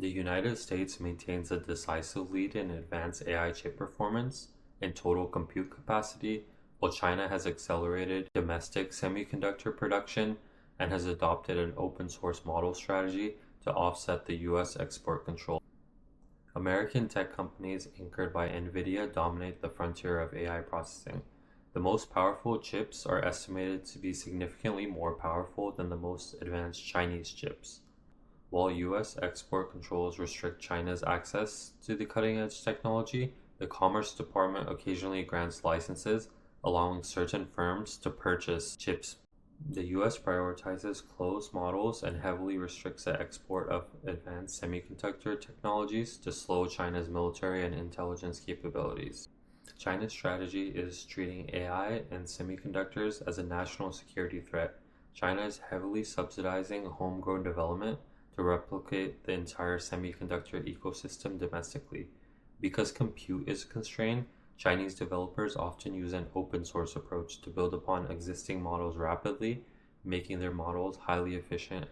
The United States maintains a decisive lead in advanced AI chip performance and total compute capacity, while China has accelerated domestic semiconductor production and has adopted an open source model strategy to offset the US export control. American tech companies anchored by NVIDIA dominate the frontier of AI processing. The most powerful chips are estimated to be significantly more powerful than the most advanced Chinese chips. While US export controls restrict China's access to the cutting-edge technology, the Commerce Department occasionally grants licenses, allowing certain firms to purchase chips. The US prioritizes closed models and heavily restricts the export of advanced semiconductor technologies to slow China's military and intelligence capabilities. China's strategy is treating AI and semiconductors as a national security threat. China is heavily subsidizing homegrown development to replicate the entire semiconductor ecosystem domestically. Because compute is constrained, Chinese developers often use an open source approach to build upon existing models rapidly, making their models highly efficient.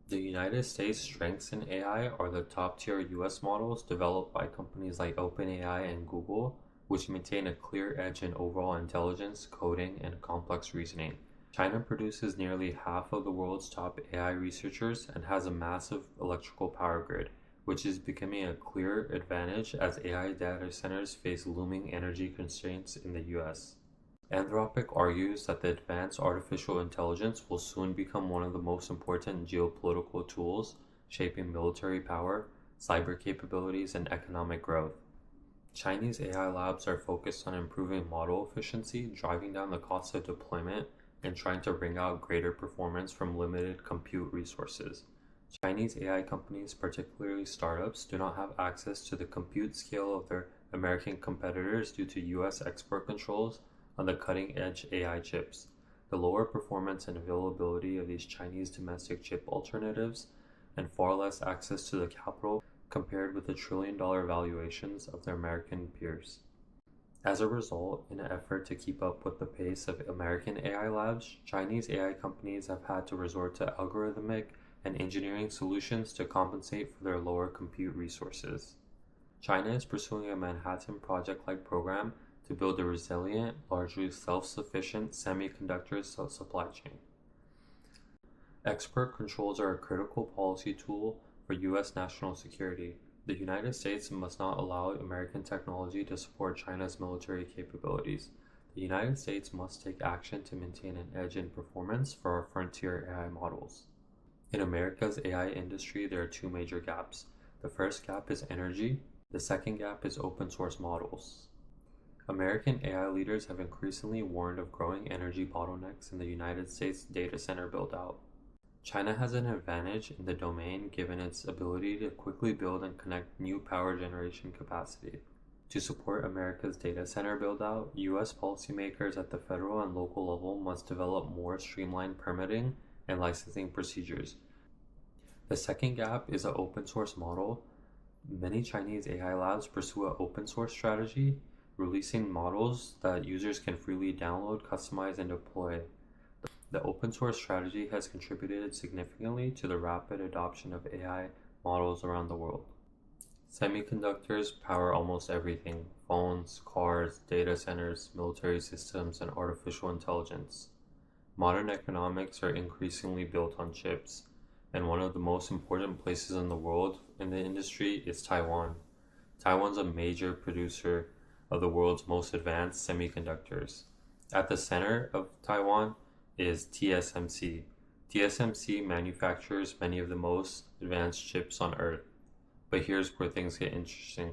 The United States' strengths in AI are the top-tier US models developed by companies like OpenAI and Google, which maintain a clear edge in overall intelligence, coding, and complex reasoning. China produces nearly half of the world's top AI researchers and has a massive electrical power grid, which is becoming a clear advantage as AI data centers face looming energy constraints in the US. Anthropic argues that the advanced artificial intelligence will soon become one of the most important geopolitical tools, shaping military power, cyber capabilities, and economic growth. Chinese AI labs are focused on improving model efficiency, driving down the cost of deployment, and trying to wring out greater performance from limited compute resources. Chinese AI companies, particularly startups, do not have access to the compute scale of their American competitors due to US export controls on the cutting-edge AI chips. The lower performance and availability of these Chinese domestic chip alternatives, and far less access to the capital compared with the trillion-dollar valuations of their American peers. As a result, in an effort to keep up with the pace of American AI labs, Chinese AI companies have had to resort to algorithmic and engineering solutions to compensate for their lower compute resources. China is pursuing a Manhattan Project-like program to build a resilient, largely self-sufficient semiconductor supply chain. Export controls are a critical policy tool for U.S. national security. The United States must not allow American technology to support China's military capabilities. The United States must take action to maintain an edge in performance for our frontier AI models. In America's AI industry, there are two major gaps. The first gap is energy. The second gap is open source models. American AI leaders have increasingly warned of growing energy bottlenecks in the United States data center build-out. China has an advantage in the domain given its ability to quickly build and connect new power generation capacity. To support America's data center build-out, U.S. policymakers at the federal and local level must develop more streamlined permitting and licensing procedures. The second gap is an open source model. Many Chinese AI labs pursue an open source strategy, releasing models that users can freely download, customize, and deploy. The open source strategy has contributed significantly to the rapid adoption of AI models around the world. Semiconductors power almost everything: phones, cars, data centers, military systems, and artificial intelligence. Modern economics are increasingly built on chips, and one of the most important places in the world in the industry is Taiwan. Taiwan's a major producer of the world's most advanced semiconductors. At the center of Taiwan is TSMC. TSMC manufactures many of the most advanced chips on Earth. But here's where things get interesting.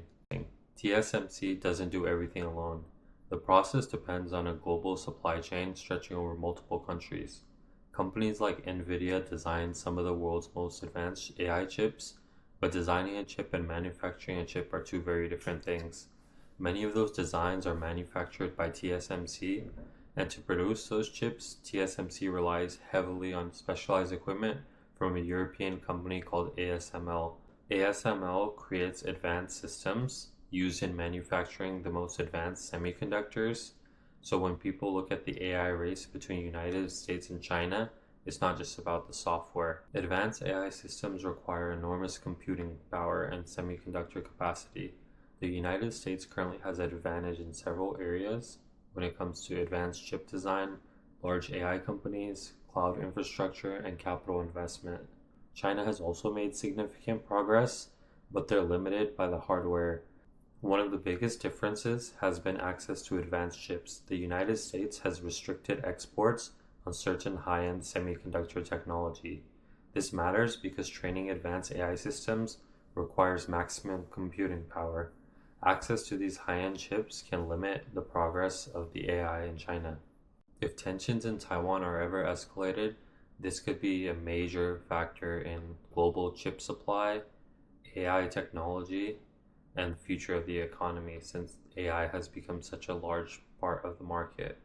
TSMC doesn't do everything alone. The process depends on a global supply chain stretching over multiple countries. Companies like NVIDIA design some of the world's most advanced AI chips, but designing a chip and manufacturing a chip are two very different things. Many of those designs are manufactured by TSMC, and to produce those chips, TSMC relies heavily on specialized equipment from a European company called ASML. ASML creates advanced systems used in manufacturing the most advanced semiconductors. So when people look at the AI race between United States and China, It's not just about the software. Advanced AI systems require enormous computing power and semiconductor capacity. The United States currently has an advantage in several areas when it comes to advanced chip design, large AI companies, cloud infrastructure, and capital investment. China has also made significant progress, but they're limited by the hardware. One of the biggest differences has been access to advanced chips. The United States has restricted exports on certain high-end semiconductor technology. This matters because training advanced AI systems requires maximum computing power. Access to these high-end chips can limit the progress of the AI in China. If tensions in Taiwan are ever escalated, this could be a major factor in global chip supply, AI technology, and the future of the economy since AI has become such a large part of the market.